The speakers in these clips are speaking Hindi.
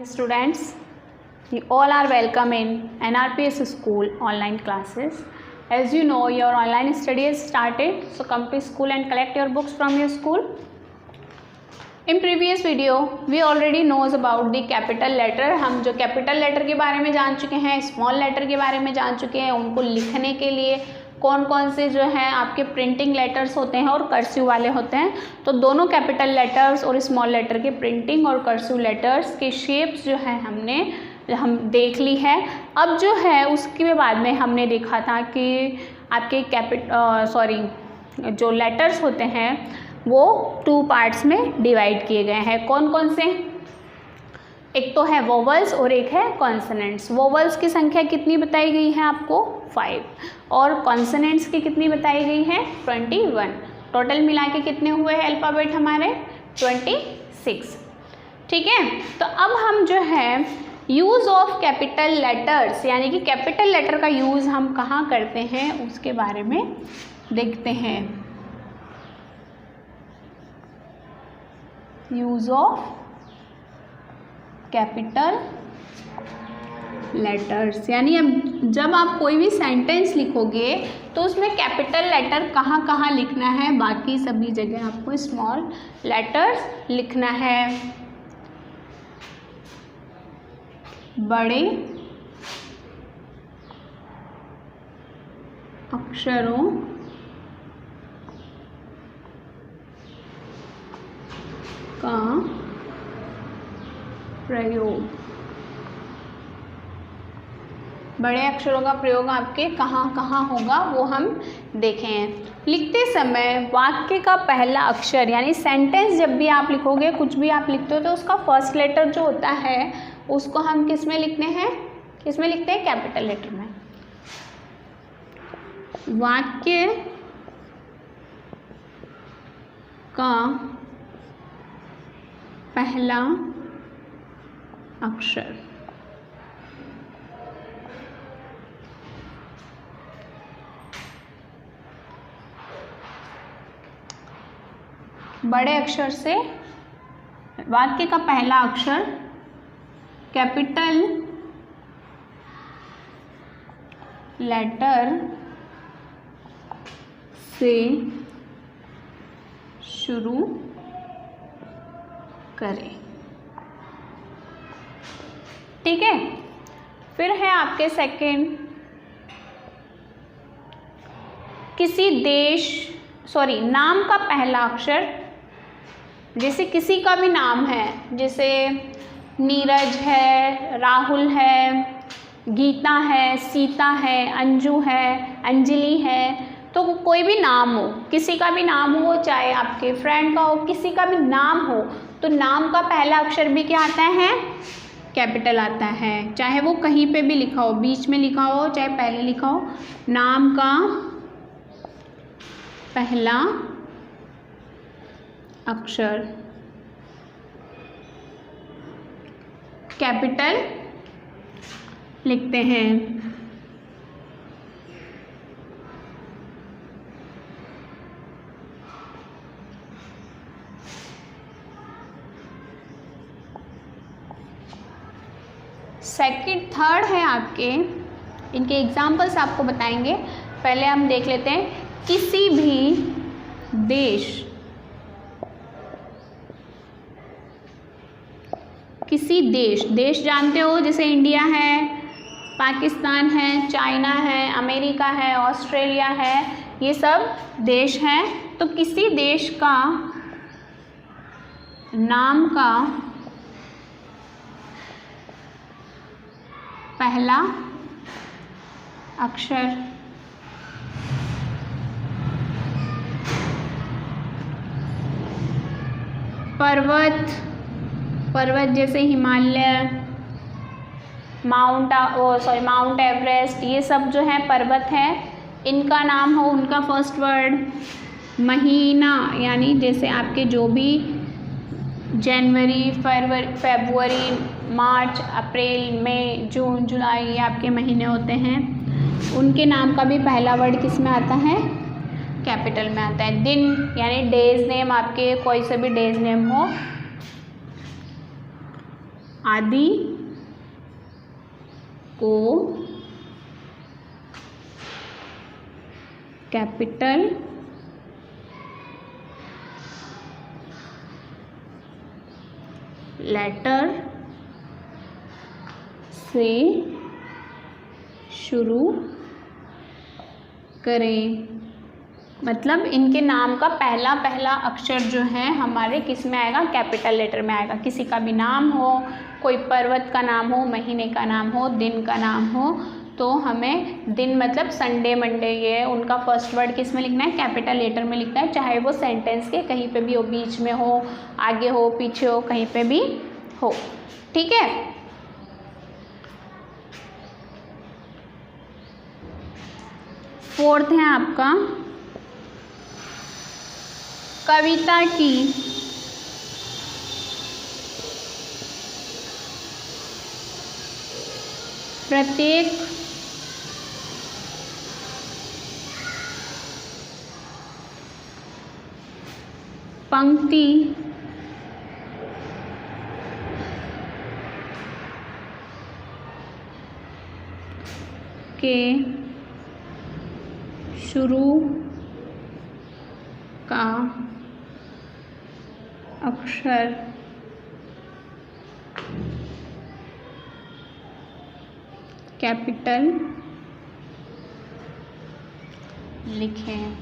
students, you all are welcome in NRPS school online classes. As you know, your online study has started, so come to school and collect your books from your school. In previous video, we already knows about the capital letter. हम जो capital letter के बारे में जान चुके हैं, small letter के बारे में जान चुके हैं, उनको लिखने के लिए कौन कौन से जो है आपके प्रिंटिंग लेटर्स होते हैं और कर्सिव वाले होते हैं. तो दोनों कैपिटल लेटर्स और स्मॉल लेटर के प्रिंटिंग और कर्सिव लेटर्स के शेप्स जो है हम देख ली है. अब जो है उसके बाद में हमने देखा था कि आपके जो लेटर्स होते हैं वो 2 पार्ट्स में डिवाइड किए गए हैं. कौन कौन से? एक तो है वोवल्स और एक है कॉन्सोनेंट्स. वोवल्स की संख्या कितनी बताई गई है आपको? 5. और कॉन्सोनेंट्स की कितनी बताई गई है? 21. टोटल मिला के कितने हुए हैं अल्फ़ाबेट हमारे? 26. ठीक है. तो अब हम जो है यूज़ ऑफ कैपिटल लेटर्स यानी कि कैपिटल लेटर का यूज़ हम कहाँ करते हैं उसके बारे में देखते हैं. यूज़ ऑफ कैपिटल लेटर्स यानी अब जब आप कोई भी सेंटेंस लिखोगे तो उसमें कैपिटल लेटर कहाँ कहाँ लिखना है, बाकी सभी जगह आपको स्मॉल लेटर्स लिखना है. बड़े अक्षरों का प्रयोग, बड़े अक्षरों का प्रयोग आपके कहाँ कहाँ होगा वो हम देखें. लिखते समय वाक्य का पहला अक्षर यानी सेंटेंस जब भी आप लिखोगे, कुछ भी आप लिखते हो तो उसका फर्स्ट लेटर जो होता है उसको हम किस में लिखते हैं? किस में लिखते हैं? कैपिटल लेटर में. वाक्य का पहला अक्षर बड़े अक्षर से वाक्य का पहला अक्षर कैपिटल लेटर से शुरू करें. ठीक है. फिर है आपके सेकंड, किसी नाम का पहला अक्षर. जैसे किसी का भी नाम है, जैसे नीरज है, राहुल है, गीता है, सीता है, अंजू है, अंजलि है. तो कोई भी नाम हो, किसी का भी नाम हो, चाहे आपके फ्रेंड का हो, किसी का भी नाम हो, तो नाम का पहला अक्षर भी क्या आता है? कैपिटल आता है. चाहे वो कहीं पे भी लिखा हो, बीच में लिखा हो, चाहे पहले लिखा हो, नाम का पहला अक्षर कैपिटल लिखते हैं. थर्ड है आपके, इनके एग्जाम्पल्स आपको बताएंगे. पहले हम देख लेते हैं. किसी भी देश जानते हो, जैसे इंडिया है, पाकिस्तान है, चाइना है, अमेरिका है, ऑस्ट्रेलिया है, ये सब देश हैं. तो किसी देश का नाम का पहला अक्षर पर्वत जैसे हिमालय, माउंट एवरेस्ट, ये सब जो है पर्वत है, इनका नाम हो, उनका फर्स्ट वर्ड. महीना यानी जैसे आपके जो भी जनवरी, फरवरी, मार्च, अप्रैल, मई, जून, जुलाई, ये आपके महीने होते हैं, उनके नाम का भी पहला वर्ड किस में आता है? कैपिटल में आता है. दिन यानी डेज नेम, आपके कोई से भी डेज नेम हो, आदि को कैपिटल लेटर से शुरू करें। मतलब इनके नाम का पहला पहला अक्षर जो है हमारे किस में आएगा, कैपिटल लेटर में आएगा। किसी का भी नाम हो, कोई पर्वत का नाम हो, महीने का नाम हो, दिन का नाम हो, तो हमें दिन मतलब संडे मंडे, ये उनका फर्स्ट वर्ड किस में लिखना है, कैपिटल लेटर में लिखना है, चाहे वो सेंटेंस के कहीं पे भी हो, बीच में हो, आगे हो, पीछे हो, कहीं पे भी हो। ठीक है। फोर्थ है आपका कविता की प्रत्येक पंक्ति के शुरू का अक्षर कैपिटल लिखें।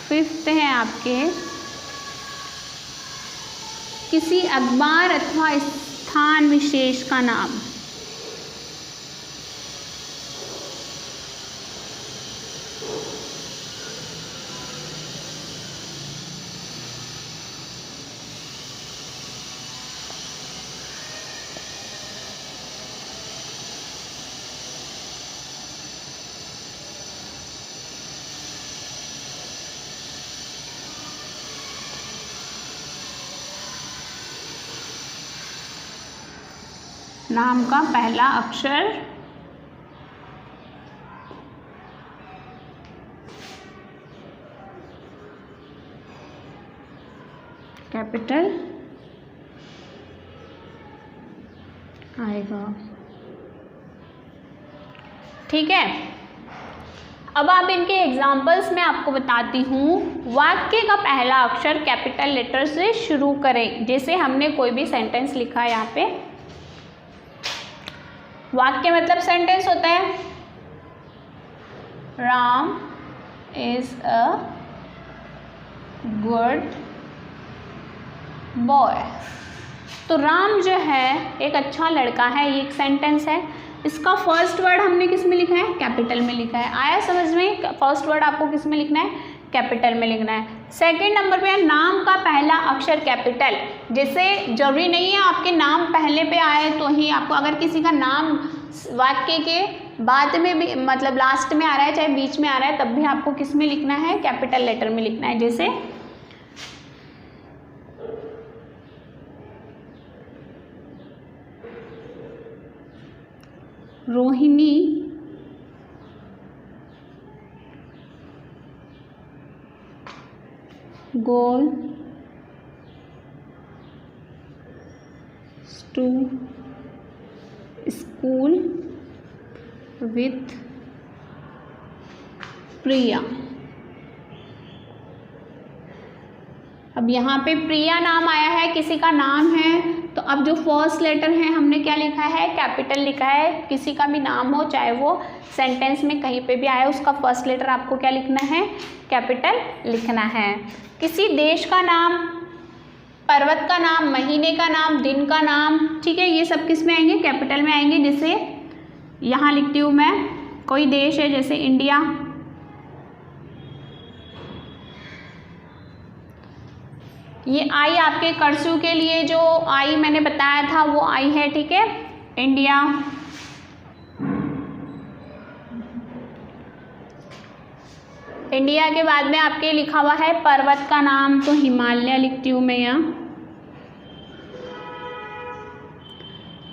फिफ्थ है आपके किसी अखबार अथवा स्थान विशेष का नाम। नाम का पहला अक्षर कैपिटल आएगा। ठीक है। अब आप इनके एग्जाम्पल्स में आपको बताती हूँ। वाक्य का पहला अक्षर कैपिटल लेटर से शुरू करें। जैसे हमने कोई भी सेंटेंस लिखा है यहाँ पे, वाक्य मतलब सेंटेंस होता है। Ram is a good boy. तो राम जो है एक अच्छा लड़का है, ये एक सेंटेंस है। इसका फर्स्ट वर्ड हमने किस में लिखा है, कैपिटल में लिखा है। आया समझ में? फर्स्ट वर्ड आपको किस में लिखना है, कैपिटल में लिखना है। सेकंड नंबर पे है नाम का पहला अक्षर कैपिटल। जैसे जरूरी नहीं है आपके नाम पहले पे आए तो ही आपको, अगर किसी का नाम वाक्य के बाद में भी मतलब लास्ट में आ रहा है, चाहे बीच में आ रहा है, तब भी आपको किस में लिखना है, कैपिटल लेटर में लिखना है। जैसे Rohini goes to school with प्रिया। अब यहाँ पे प्रिया नाम आया है, किसी का नाम है, तो अब जो फर्स्ट लेटर है हमने क्या लिखा है, कैपिटल लिखा है। किसी का भी नाम हो, चाहे वो सेंटेंस में कहीं पे भी आए, उसका फर्स्ट लेटर आपको क्या लिखना है, कैपिटल लिखना है। किसी देश का नाम, पर्वत का नाम, महीने का नाम, दिन का नाम, ठीक है, ये सब किस में आएंगे, कैपिटल में आएंगे। जैसे यहाँ लिखती हूँ मैं, कोई देश है जैसे इंडिया, ये आई आपके कर्सू के लिए जो आई मैंने बताया था वो आई है, ठीक है, इंडिया। इंडिया के बाद में आपके लिखा हुआ है पर्वत का नाम, तो हिमालय लिखती हूँ मैं यहाँ।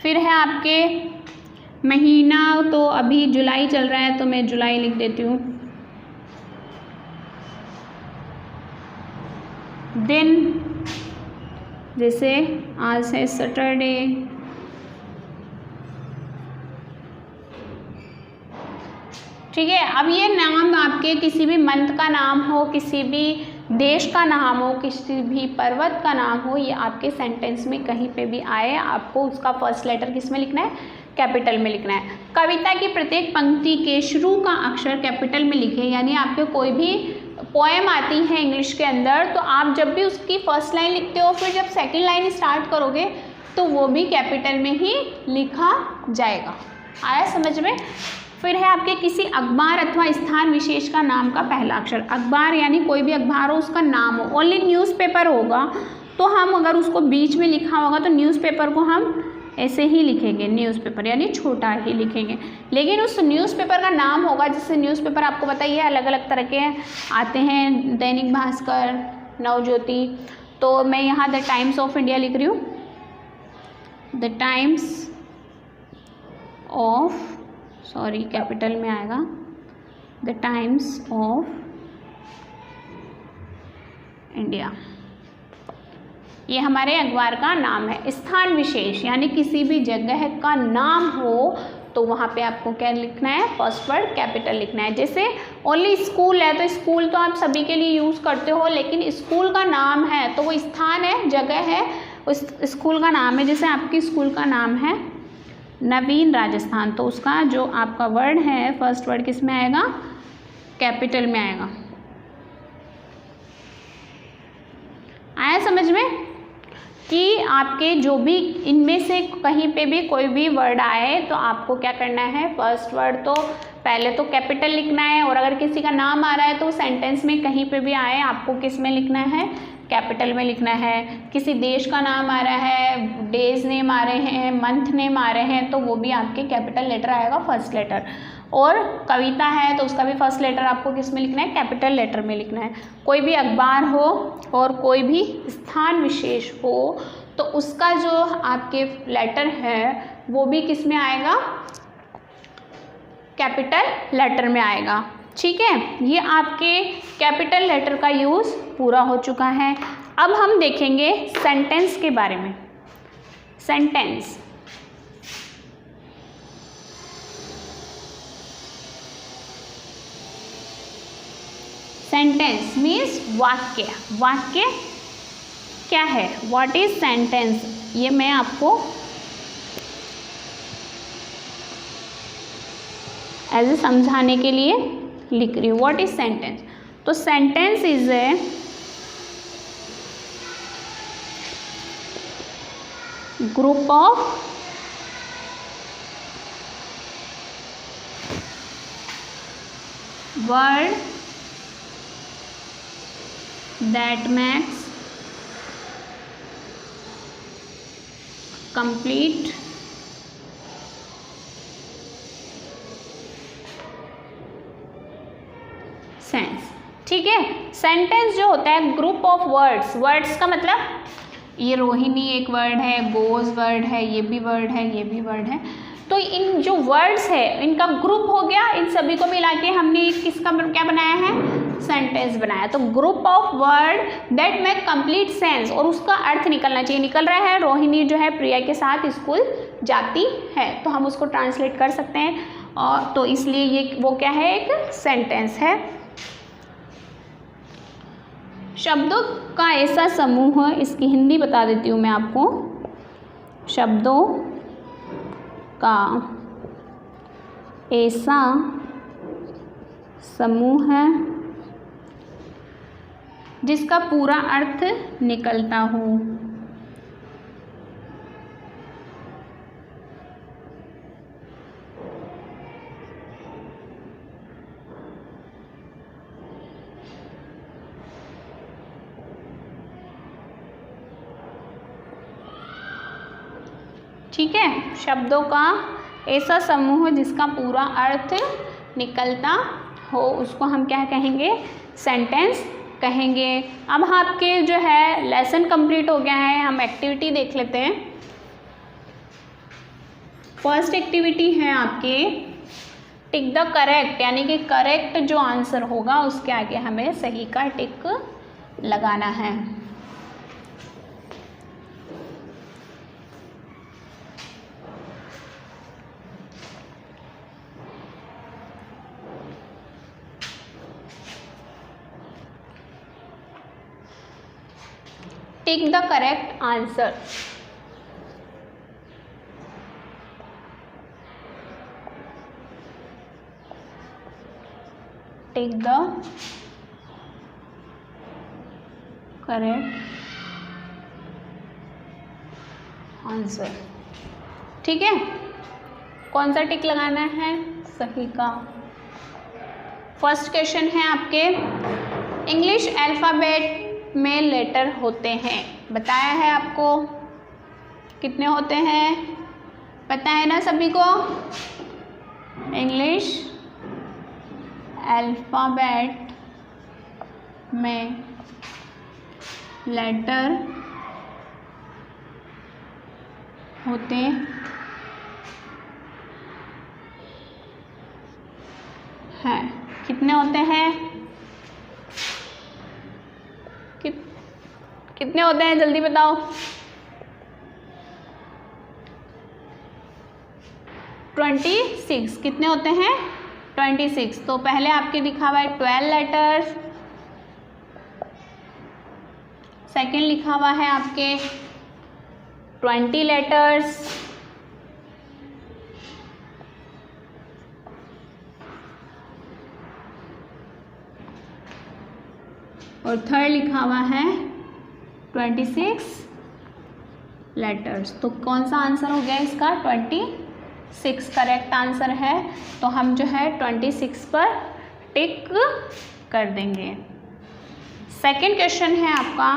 फिर है आपके महीना, तो अभी जुलाई चल रहा है तो मैं जुलाई लिख देती हूँ। दिन, जैसे आज है सैटरडे, ठीक है। अब ये नाम आपके किसी भी मंथ का नाम हो, किसी भी देश का नाम हो, किसी भी पर्वत का नाम हो, ये आपके सेंटेंस में कहीं पे भी आए, आपको उसका फर्स्ट लेटर किस में लिखना है, कैपिटल में लिखना है। कविता की प्रत्येक पंक्ति के शुरू का अक्षर कैपिटल में लिखें, यानी आपके कोई भी पोएम आती है इंग्लिश के अंदर, तो आप जब भी उसकी फर्स्ट लाइन लिखते हो, फिर जब सेकंड लाइन स्टार्ट करोगे तो वो भी कैपिटल में ही लिखा जाएगा। आया समझ में। फिर है आपके किसी अखबार अथवा स्थान विशेष का नाम का पहला अक्षर। अखबार यानी कोई भी अखबार हो, उसका नाम हो। ओनली न्यूज़पेपर होगा तो हम अगर उसको बीच में लिखा होगा तो न्यूज़पेपर को हम ऐसे ही लिखेंगे, न्यूज़पेपर यानी छोटा ही लिखेंगे। लेकिन उस न्यूज़पेपर का नाम होगा, जैसे न्यूज़पेपर आपको बताइए अलग अलग तरह के आते हैं, दैनिक भास्कर, नवज्योति, तो मैं यहाँ द टाइम्स ऑफ इंडिया लिख रही हूँ, the times of, sorry capital में आएगा, द टाइम्स ऑफ इंडिया, ये हमारे अखबार का नाम है। स्थान विशेष यानी किसी भी जगह का नाम हो तो वहाँ पे आपको क्या लिखना है, फर्स्ट वर्ड कैपिटल लिखना है। जैसे ओनली स्कूल है तो स्कूल तो आप सभी के लिए यूज़ करते हो, लेकिन स्कूल का नाम है तो वो स्थान है, जगह है, उस स्कूल का नाम है। जैसे आपकी स्कूल का नाम है नवीन राजस्थान, तो उसका जो आपका वर्ड है फर्स्ट वर्ड किस में आएगा, कैपिटल में आएगा। आया समझ में कि आपके जो भी इनमें से कहीं पे भी कोई भी वर्ड आए तो आपको क्या करना है, फर्स्ट वर्ड तो पहले तो कैपिटल लिखना है, और अगर किसी का नाम आ रहा है तो सेंटेंस में कहीं पे भी आए आपको किस में लिखना है, कैपिटल में लिखना है। किसी देश का नाम आ रहा है, डेज नेम आ रहे हैं, मंथ नेम आ रहे हैं, तो वो भी आपके कैपिटल लेटर आएगा, फर्स्ट लेटर। और कविता है तो उसका भी फर्स्ट लेटर आपको किस में लिखना है, कैपिटल लेटर में लिखना है। कोई भी अखबार हो और कोई भी स्थान विशेष हो तो उसका जो आपके लेटर है वो भी किस में आएगा, कैपिटल लेटर में आएगा। ठीक है, ये आपके कैपिटल लेटर का यूज़ पूरा हो चुका है। अब हम देखेंगे सेंटेंस के बारे में। सेंटेंस, सेंटेंस मीन्स वाक्य। वाक्य क्या है, व्हाट इज सेंटेंस, ये मैं आपको एज ए समझाने के लिए लिख रही हूँ। व्हाट इज सेंटेंस, तो sentence is a group of word that makes complete sense. ठीक है, सेंटेंस जो होता है ग्रुप ऑफ वर्ड्स, वर्ड्स का मतलब ये रोहिणी एक वर्ड है, गोज वर्ड है, ये भी वर्ड है, ये भी वर्ड है, तो इन जो वर्ड्स है इनका ग्रुप हो गया, इन सभी को मिला के हमने किसका क्या बनाया है, सेंटेंस बनाया। तो group of word that make complete sense, और उसका अर्थ निकलना चाहिए। निकल रहा है, रोहिणी जो है प्रिया के साथ स्कूल जाती है, तो हम उसको ट्रांसलेट कर सकते हैं, और तो इसलिए ये वो क्या है, एक सेंटेंस है। शब्दों का ऐसा समूह, इसकी हिंदी बता देती हूँ मैं आपको। शब्दों का ऐसा समूह है जिसका पूरा अर्थ निकलता हो। ठीक है, शब्दों का ऐसा समूह जिसका पूरा अर्थ निकलता हो, उसको हम क्या कहेंगे, सेंटेंस कहेंगे। अब आपके जो है लेसन कंप्लीट हो गया है, हम एक्टिविटी देख लेते हैं। फर्स्ट एक्टिविटी है आपके टिक द करेक्ट, यानी कि करेक्ट जो आंसर होगा उसके आगे हमें सही का टिक लगाना है। Tick the correct answer. Tick the correct answer. ठीक है, कौन सा टिक लगाना है? सही का। फर्स्ट क्वेश्चन है आपके, इंग्लिश अल्फ़ाबेट में लेटर होते हैं, बताया है आपको कितने होते हैं, पता है ना सभी को? इंग्लिश अल्फ़ाबेट में लेटर होते हैं, कितने होते हैं? कितने होते हैं जल्दी बताओ। 26। कितने होते हैं? 26। तो पहले आपके लिखा हुआ है 12 लेटर्स, सेकंड लिखा हुआ है आपके 20 लेटर्स, और थर्ड लिखा हुआ है 26 लेटर्स। तो कौन सा आंसर हो गया इसका? 26 करेक्ट आंसर है। तो हम जो है 26 पर टिक कर देंगे। सेकंड क्वेश्चन है आपका,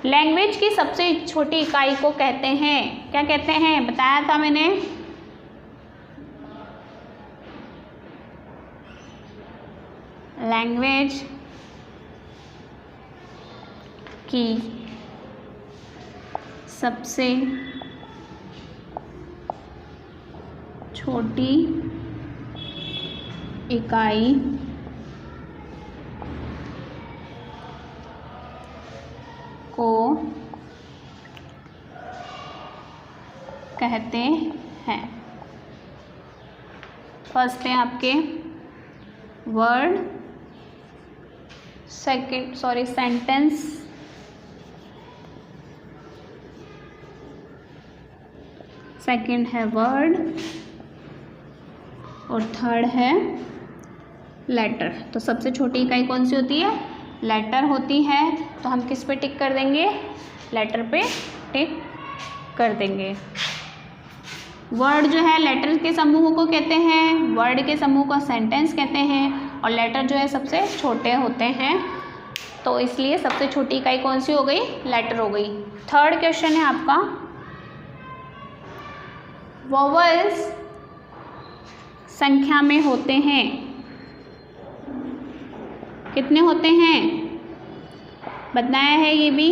लैंग्वेज की सबसे छोटी इकाई को कहते हैं, क्या कहते हैं? बताया था मैंने। लैंग्वेज की सबसे छोटी इकाई को कहते हैं। फर्स्ट है आपके वर्ड, सेंटेंस, सेकंड है वर्ड और थर्ड है लेटर। तो सबसे छोटी इकाई कौन सी होती है? लेटर होती है। तो हम किस पे टिक कर देंगे? लेटर पे टिक कर देंगे। वर्ड जो है लेटर के समूह को कहते हैं, वर्ड के समूह को सेंटेंस कहते हैं, और लेटर जो है सबसे छोटे होते हैं। तो इसलिए सबसे छोटी इकाई कौन सी हो गई? लेटर हो गई। थर्ड क्वेश्चन है आपका, वोवेल्स संख्या में होते हैं, कितने होते हैं? बताया है ये भी।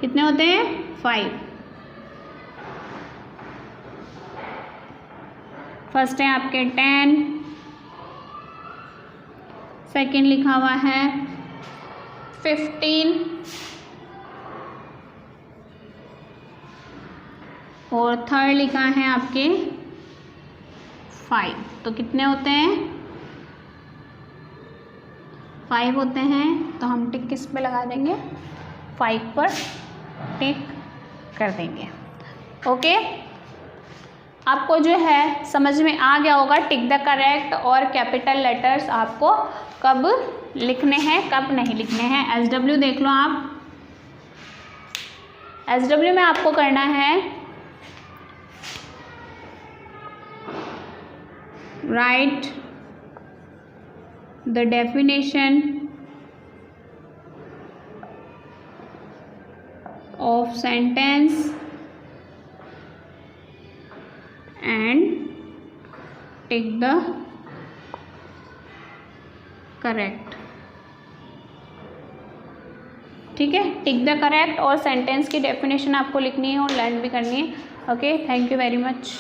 कितने होते हैं? 5। फर्स्ट है आपके 10, सेकंड लिखा हुआ है 15 और थर्ड लिखा है आपके 5। तो कितने होते हैं? 5 होते हैं। तो हम टिक किस पे लगा देंगे? 5 पर टिक कर देंगे। ओके, आपको जो है समझ में आ गया होगा टिक द करेक्ट और कैपिटल लेटर्स आपको कब लिखने हैं, कब नहीं लिखने हैं। SW देख लो आप। SW में आपको करना है right the definition of sentence and take the correct। ठीक है, टिक द करेक्ट और सेंटेंस की डेफिनेशन आपको लिखनी है और लर्न भी करनी है। Okay, thank you very much.